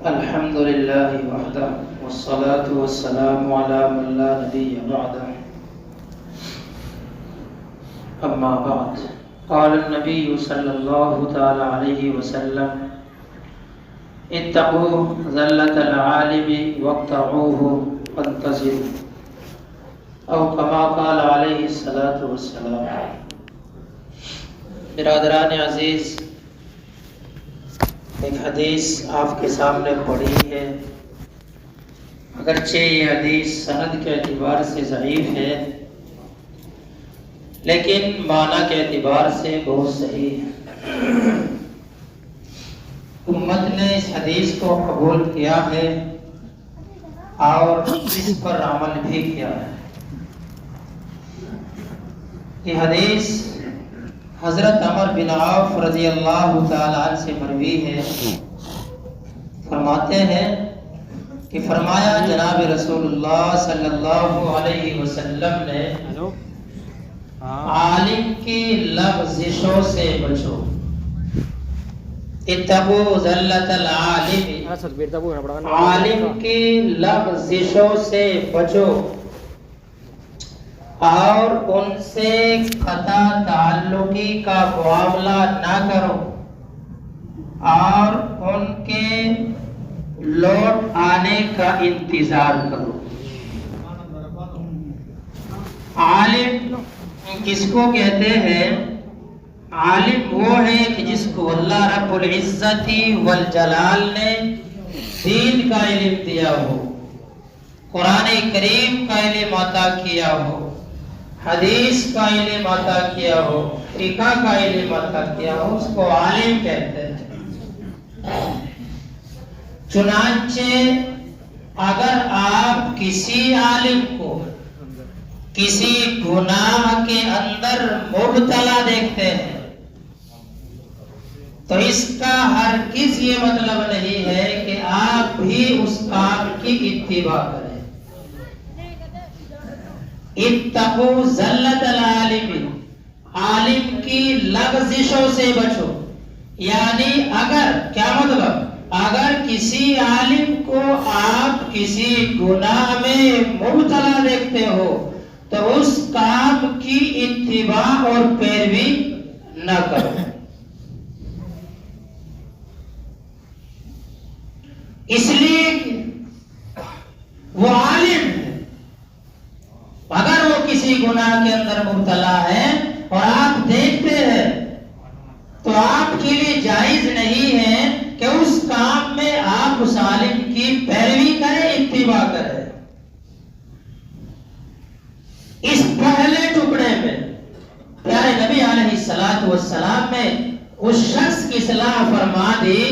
الحمد لله وحده والصلاة والسلام على من لا نبي بعده أما بعد قال النبي صلى الله تعالى عليه وسلم اتقوا ذلة العالم واقطعوه وانتظروا أو كما قال عليه الصلاة والسلام. برادران عزیز، ایک حدیث آپ کے سامنے پڑھی ہے. اگرچہ یہ حدیث سند کے اعتبار سے ضعیف ہے لیکن معنی کے اعتبار سے بہت صحیح ہے. امت نے اس حدیث کو قبول کیا ہے اور اس پر عمل بھی کیا ہے. یہ حدیث حضرت عمر بن عوف رضی اللہ تعالی عنہ سے مروی ہے. فرماتے ہیں کہ فرمایا جناب رسول اللہ صلی اللہ علیہ وسلم نے عالم کی لغزشوں سے بچو. اتقوا ذلت العالم، عالم کی لغزشوں سے بچو اور ان سے قطع تعلقی کا معاملہ نہ کرو اور ان کے لوٹ آنے کا انتظار کرو. عالم کس کو کہتے ہیں؟ عالم وہ ہے کہ جس کو اللہ رب العزت والجلال نے دین کا علم دیا ہو، قرآن کریم کا علم عطا کیا ہو، حدیث کا علم عطا کیا ہو، فقہ کا علم عطا کیا ہو، اس کو عالم کہتے ہیں. چنانچہ اگر آپ کسی عالم کو کسی گناہ کے اندر مبتلا دیکھتے ہیں تو اس کا ہرگز یہ مطلب نہیں ہے کہ آپ بھی اس کام کی اتباع کریں. اتقوا ذلت العالم، عالم کی لغزشوں سے بچو. یعنی اگر کیا مطلب؟ اگر کسی عالم کو آپ کسی گناہ میں مبتلا دیکھتے ہو تو اس کام کی اتباع اور پیروی نہ کرو. اس لیے کہ وہ عالم ہے، اگر وہ کسی گناہ کے اندر مبتلا ہے اور آپ دیکھتے ہیں تو آپ کے لیے جائز نہیں ہے کہ اس کام میں آپ اس عالم کی پیروی کریں، اتباع کریں. اس پہلے ٹکڑے میں پیارے نبی علیہ السلام نے اس شخص کی اصلاح فرما دی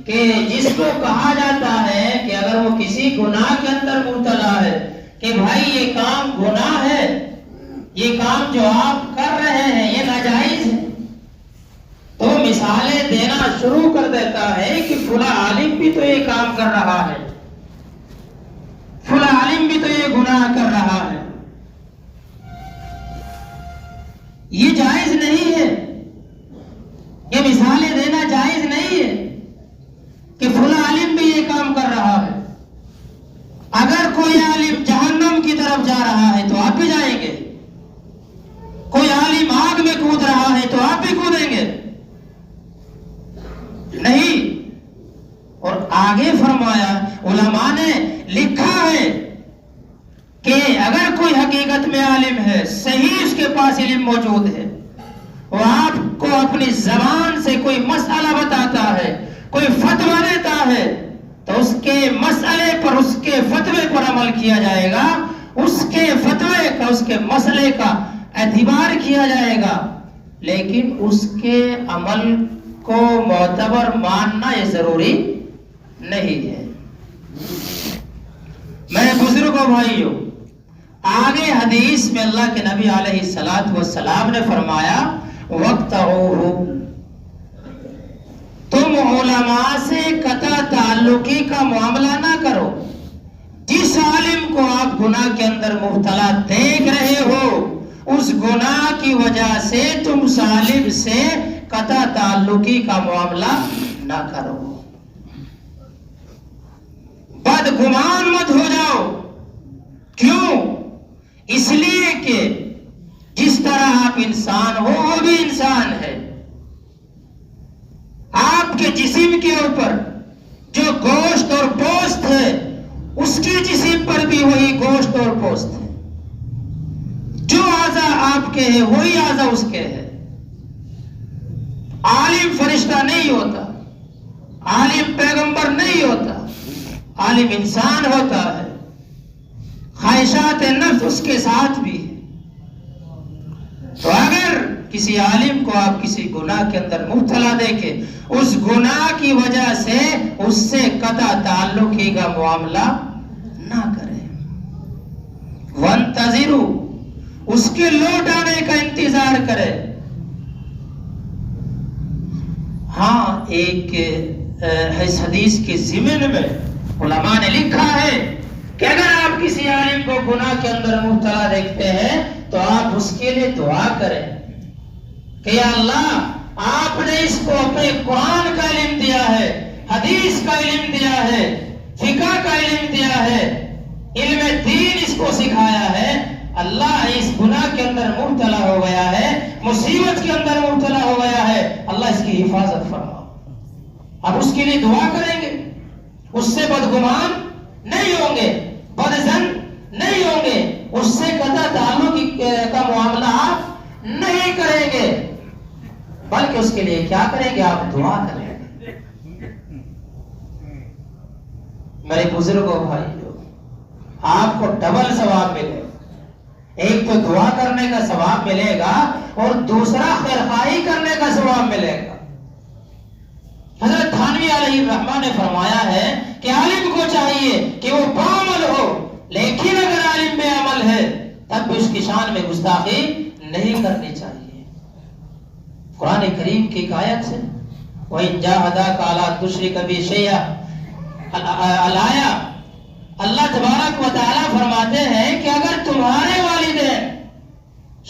کہ جس کو کہا جاتا ہے کہ اگر وہ کسی گناہ کے اندر مبتلا ہے کہ بھائی یہ کام گناہ ہے، یہ کام جو آپ کر رہے ہیں یہ ناجائز ہے، تو مثالیں دینا شروع کر دیتا ہے کہ فلاں عالم بھی تو یہ کام کر رہا ہے، فلاں عالم بھی تو یہ گناہ کر رہا ہے. یہ جائز نہیں ہے، یہ مثالیں دینا جائز نہیں ہے کہ فلاں عالم بھی یہ کام کر رہا ہے. اگر کوئی عالم جہنم کی طرف جا رہا ہے تو آپ بھی جائیں گے، کوئی عالم آگ میں کود رہا ہے تو آپ بھی کودیں گے؟ نہیں. اور آگے فرمایا، علماء نے لکھا ہے کہ اگر کوئی حقیقت میں عالم ہے، صحیح اس کے پاس علم موجود ہے، وہ آپ کو اپنی زبان سے کوئی مسئلہ بتاتا ہے، کوئی فتویٰ دیتا ہے تو اس کے مسئلے پر، اس کے فتوے پر عمل کیا جائے گا، اس کے فتوے کا، اس کے مسئلے کا اعتبار کیا جائے گا. لیکن اس کے عمل کو معتبر ماننا یہ ضروری نہیں ہے. میرے بزرگوں بھائیوں، آگے حدیث میں اللہ کے نبی علیہ السلام نے فرمایا وَاقْطَعُوهُ، تم علماء سے قطع تعلقی کا معاملہ نہ کرو. جس عالم کو آپ گناہ کے اندر مبتلا دیکھ رہے ہو اس گناہ کی وجہ سے تم اس عالم سے قطع تعلقی کا معاملہ نہ کرو، بدگمان مت ہو جاؤ. کیوں؟ اس لیے کہ جس طرح آپ انسان ہو وہ بھی انسان ہے. آپ کے جسم کے اوپر جو گوشت اور پوست ہے اس کے جسم پر بھی وہی گوشت اور پوست ہے. جو اعضاء آپ کے ہیں وہی اعضاء اس کے ہیں. عالم فرشتہ نہیں ہوتا، عالم پیغمبر نہیں ہوتا، عالم انسان ہوتا ہے. خواہشات نفس اس کے ساتھ بھی ہے. تو اگر کسی عالم کو آپ کسی گناہ کے اندر مبتلا دیکھیں، اس گناہ کی وجہ سے اس سے قطع تعلقی کا معاملہ نہ کریں. وانتظروا، اس کے لوٹ آنے کا انتظار کرے. ہاں، ایک حدیث کے ضمن میں علماء نے لکھا ہے کہ اگر آپ کسی عالم کو گناہ کے اندر مبتلا دیکھتے ہیں تو آپ اس کے لیے دعا کریں کہ یا اللہ، آپ نے اس کو اپنے قرآن کا علم دیا ہے، حدیث کا علم دیا ہے، فقہ کا علم دیا ہے، علم دین اس کو سکھایا ہے. اللہ اس گناہ کے اندر مبتلا ہو گیا ہے، مصیبت کے اندر مبتلا ہو گیا ہے، اللہ اس کی حفاظت فرما. اب اس کے لیے دعا کریں گے، اس سے بدگمان نہیں ہوں گے، بدظن نہیں ہوں گے، اس سے قطع تعلق کا معاملہ آپ نہیں کریں گے، بلکہ اس کے لیے کیا کریں گے؟ آپ دعا کریں گے. میرے بزرگوں بھائیو، آپ کو ڈبل ثواب ملے گا. ایک تو دعا کرنے کا ثواب ملے گا اور دوسرا خیرخواہی کرنے کا ثواب ملے گا. حضرت تھانوی علیہ الرحمہ نے فرمایا ہے کہ عالم کو چاہیے کہ وہ باعمل ہو، لیکن اگر عالم بے عمل ہے تب بھی اس کی شان میں گستاخی نہیں کرنی چاہیے. قرآن کریم کی ایک آیت ہے، وَإِن جَاهَدَاكَ عَلَىٰ تُشْرِكَ بِي شَيْئًا الآیہ، اللہ تبارک و تعالیٰ فرماتے ہیں کہ اگر تمہارے والدین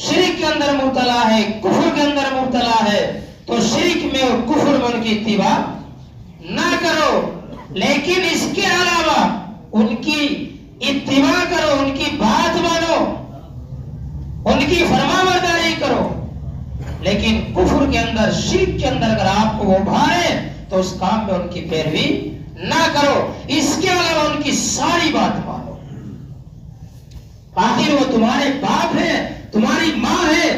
شرک کے اندر مبتلا ہے، کفر کے اندر مبتلا ہے، تو شرک میں اور کفر میں ان کی اتباع نہ کرو، لیکن اس کے علاوہ ان کی اتباع کرو، ان کی بات مانو، ان کی فرما برداری کرو. لیکن کفر کے اندر، شرک کے اندر اگر آپ کو ابھارے تو اس کام میں ان کی پیروی نہ کرو. اس کے علاوہ ان کی ساری بات مانو. آخر وہ تمہارے باپ ہے، تمہاری ماں ہے،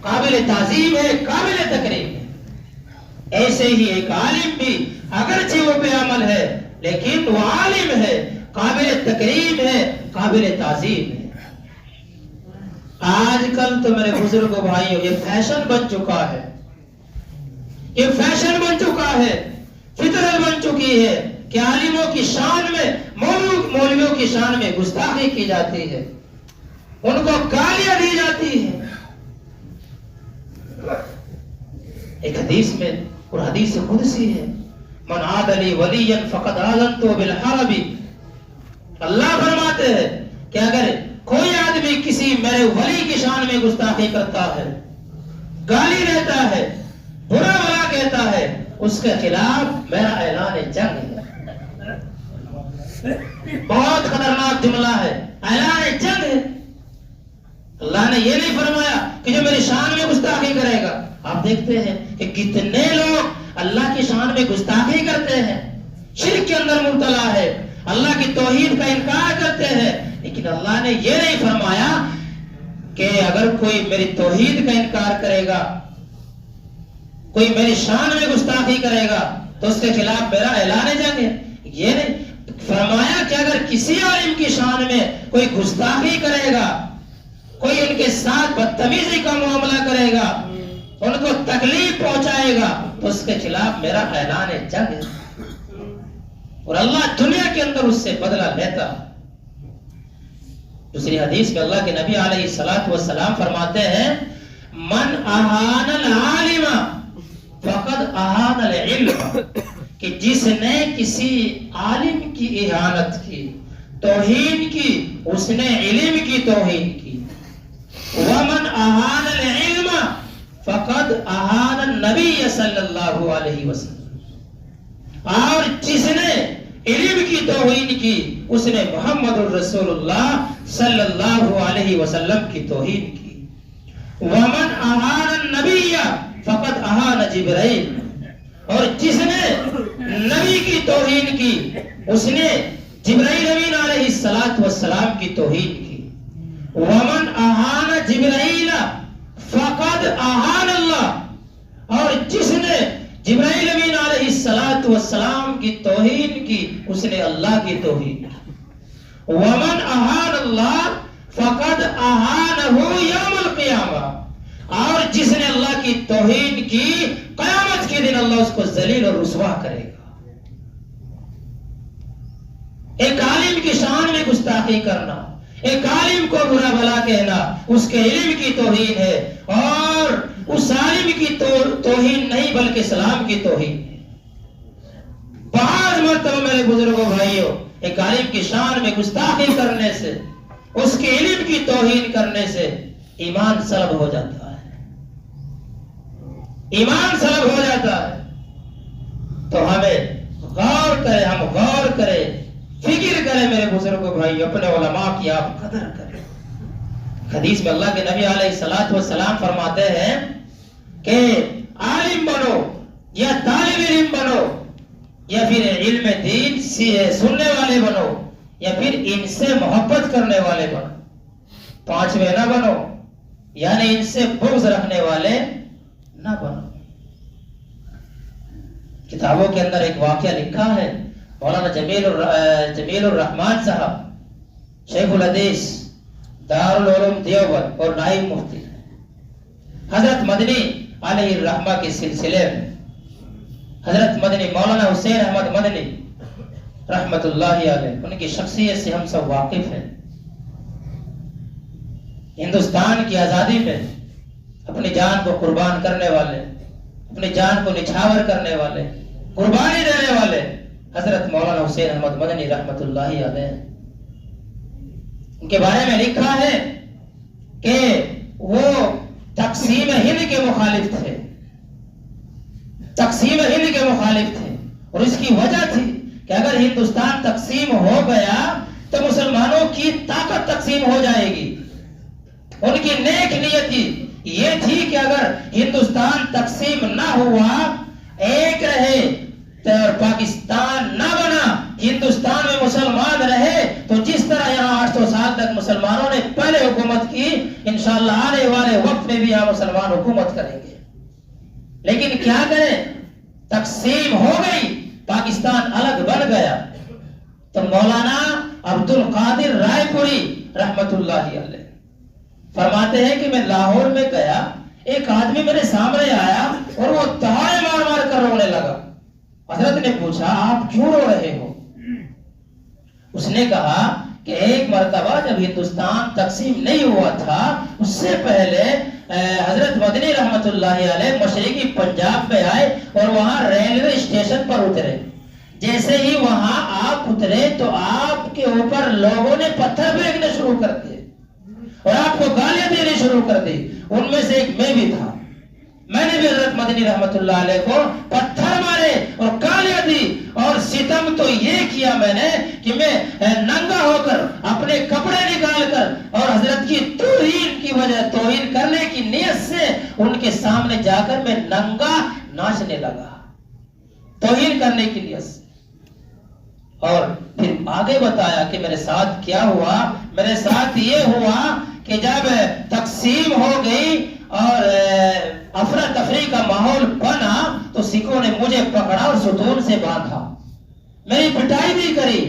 قابل تعظیم ہے، قابل تکریم ہے. ایسے ہی ایک عالم بھی اگرچہ وہ بے عمل ہے لیکن وہ عالم ہے، قابل تکریم ہے، قابل تعظیم ہے. آج کل تو میرے بزرگوں بھائیوں یہ فیشن بن چکا ہے، یہ فیشن بن چکا ہے، فطرت بن چکی ہے کہ عالموں کی شان میں، مولویوں کی شان میں گستاخی کی جاتی ہے، ان کو گالیاں دی جاتی ہیں. ایک حدیث میں، اور حدیث قدسی ہے، من عاد لی ولیا فقد آذنتہ بالحرب. اللہ فرماتے ہیں کہ اگر کوئی آدمی کسی میرے ولی کی شان میں گستاخی کرتا ہے، گالی دیتا ہے، برا بھلا کہتا ہے، اس کے خلاف میرا اعلان جنگ ہے. بہت خطرناک جملہ ہے، اعلان جنگ ہے. اللہ نے یہ نہیں فرمایا کہ جو میری شان میں گستاخی کرے گا. آپ دیکھتے ہیں کہ کتنے لوگ اللہ کی شان میں گستاخی کرتے ہیں، شرک کے اندر مبتلا ہے، اللہ کی توحید کا انکار کرتے ہیں، لیکن اللہ نے یہ نہیں فرمایا کہ اگر کوئی میری توحید کا انکار کرے گا، کوئی میری شان میں گستاخی کرے گا تو اس کے خلاف میرا اعلان جنگ ہے. یہ نہیں فرمایا کہ اگر کسی عالم کی شان میں کوئی گستاخی کرے گا، کوئی ان کے ساتھ بدتمیزی کا معاملہ کرے گا، ان کو تکلیف پہنچائے گا تو اس کے خلاف میرا اعلان جنگ ہے. اور اللہ دنیا کے اندر اس سے بدلہ لیتا. دوسری حدیث میں اللہ کے نبی علیہ الصلوۃ والسلام فرماتے ہیں، من اہان العالم فقد اہان العلم، کہ جس نے کسی عالم کی اہانت کی، توہین کی، اس نے علم کی توہین کی. ومن اہان العلم فقد اہان النبی صلی اللہ علیہ وسلم، اور جس نے علم کی توہین کی اس نے محمد الرسول اللہ صلی اللہ علیہ وسلم کی توہین کی. ومن اہان النبی فقد اہان جبرائیل، اور جس نے نبی کی توہین کی اس نے جبرائیل امین علیہ السلام کی توہین کی. ومن اہان جبرائیل فقد اہان اللہ، اور جس نے جبرائیل امین علیہ السلام کی توہین کی اس نے اللہ کی توہین کی. ومن اہان اللہ فقد اہانہ یوم القیامہ، اور جس نے اللہ کی توہین کی قیامت کے دن اللہ اس کو ذلیل اور رسوا کرے گا. ایک عالم کی شان میں گستاخی کرنا، ایک عالم کو برا بھلا کہنا اس کے علم کی توہین ہے، اور اس عالم کی توہین نہیں بلکہ اسلام کی توہین ہے. بعض مرتبہ میرے بزرگوں بھائیوں ایک عالم کی شان میں گستاخی کرنے سے، اس کے علم کی توہین کرنے سے ایمان سلب ہو جاتا ہے، ایمان سلب ہو جاتا ہے. تو ہمیں غور کریں، ہم غور کریں، فکر کریں میرے بزرگوں بھائی، اپنے علماء کی آپ قدر کریں. حدیث میں اللہ کے نبی علیہ السلام فرماتے ہیں کہ عالم بنو یا طالب علم بنو یا پھر علم دین سننے والے بنو یا پھر ان سے محبت کرنے والے بنو، پانچویں نہ بنو، یعنی ان سے بغض رکھنے والے نہ بنو. کتابوں کے اندر ایک واقعہ لکھا ہے، مولانا جمیل الرحمان صاحب شیخ الحدیث دارالعلوم دیوبند اور نائب مفتی، حضرت مدنی علیہ الرحمہ کے سلسلے میں حضرت مدنی مولانا حسین احمد مدنی رحمت اللہ علیہ، ان کی شخصیت سے ہم سب واقف ہیں. ہندوستان کی آزادی میں اپنی جان کو قربان کرنے والے، اپنی جان کو نچھاور کرنے والے، قربانی دینے والے حضرت مولانا حسین احمد مدنی رحمت اللہ علیہ. ان کے بارے میں لکھا ہے کہ وہ تقسیم ہند کے مخالف تھے، تقسیم ہند کے مخالف تھے، اور اس کی وجہ تھی کہ اگر ہندوستان تقسیم ہو گیا تو مسلمانوں کی طاقت تقسیم ہو جائے گی. ان کی نیک نیتی یہ تھی کہ اگر ہندوستان تقسیم نہ ہوا، ایک رہے اور پاکستان نہ بنا، ہندوستان میں مسلمان رہے، تو جس طرح یہاں 800 سال تک مسلمانوں نے پہلے حکومت کی، انشاءاللہ آنے والے وقت میں بھی یہاں مسلمان حکومت کریں گے. لیکن کیا کریں، تقسیم ہو گئی، پاکستان الگ بن گیا. تو مولانا عبد القادر رائے پوری رحمت اللہ علیہ فرماتے ہیں کہ میں لاہور میں گیا، ایک آدمی میرے سامنے آیا اور وہ دہاڑے مار مار کر رونے لگا. حضرت نے پوچھا آپ کیوں رو رہے ہو؟ اس نے کہا کہ ایک مرتبہ جب ہندوستان تقسیم نہیں ہوا تھا، اس سے پہلے حضرت مدنی رحمت اللہ علیہ مشرقی پنجاب میں آئے اور وہاں ریلوے اسٹیشن پر اترے. جیسے ہی وہاں آپ اترے تو آپ کے اوپر لوگوں نے پتھر پھینکنے شروع کر دیے اور آپ کو گالیاں دینی شروع کر دی. ان میں سے ایک میں بھی تھا، میں نے بھی حضرت مدنی رحمت اللہ علیہ کو پتھر مارے اور گالیاں دی، اور ستم تو یہ کیا میں نے کہ میں ننگا ہو کر اپنے کپڑے نکال کر اور حضرت کی توہین کرنے کی نیت سے ان کے سامنے جا کر میں ننگا ناچنے لگا، توہین کرنے کی نیت سے. اور پھر آگے بتایا کہ میرے ساتھ کیا ہوا. میرے ساتھ یہ ہوا کہ جب تقسیم ہو گئی اور افراتفری کا ماحول بنا تو سکھوں نے مجھے پکڑا اور ستون سے باندھا، میری پٹائی بھی کری،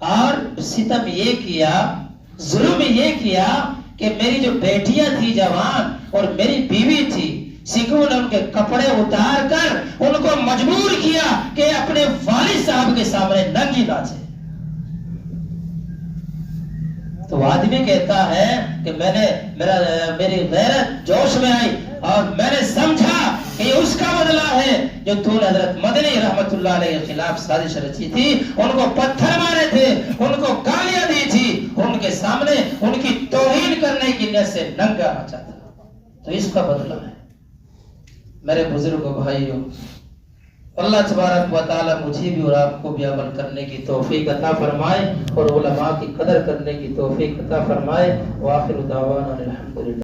اور ستم یہ کیا، ظلم یہ کیا کہ میری جو بیٹیاں تھی جوان اور میری بیوی تھی، سکھوں نے ان کے کپڑے اتار کر ان کو مجبور کیا کہ اپنے والد صاحب کے سامنے ننگی ناچے. تو آدمی کہتا ہے کہ میری غیرت جوش میں آئی اور میں نے سمجھا کہ یہ اس کا بدلہ ہے جو تو نے حضرت مدنی رحمت اللہ علیہ کے خلاف سازش رچی تھی. ان کو پتھر مارے تھے، ان کو گالیاں دی تھی، ان کے سامنے ان کی توہین کرنے کی نیت سے ننگا ناچا تھا. تو اس کا بدلہ ہے. میرے بزرگوں بھائیوں، اللہ تبارک و تعالی مجھے بھی اور آپ کو بھی عمل کرنے کی توفیق عطا فرمائے اور علماء کی قدر کرنے کی توفیق عطا فرمائے۔ وآخر دعوانا الحمدللہ۔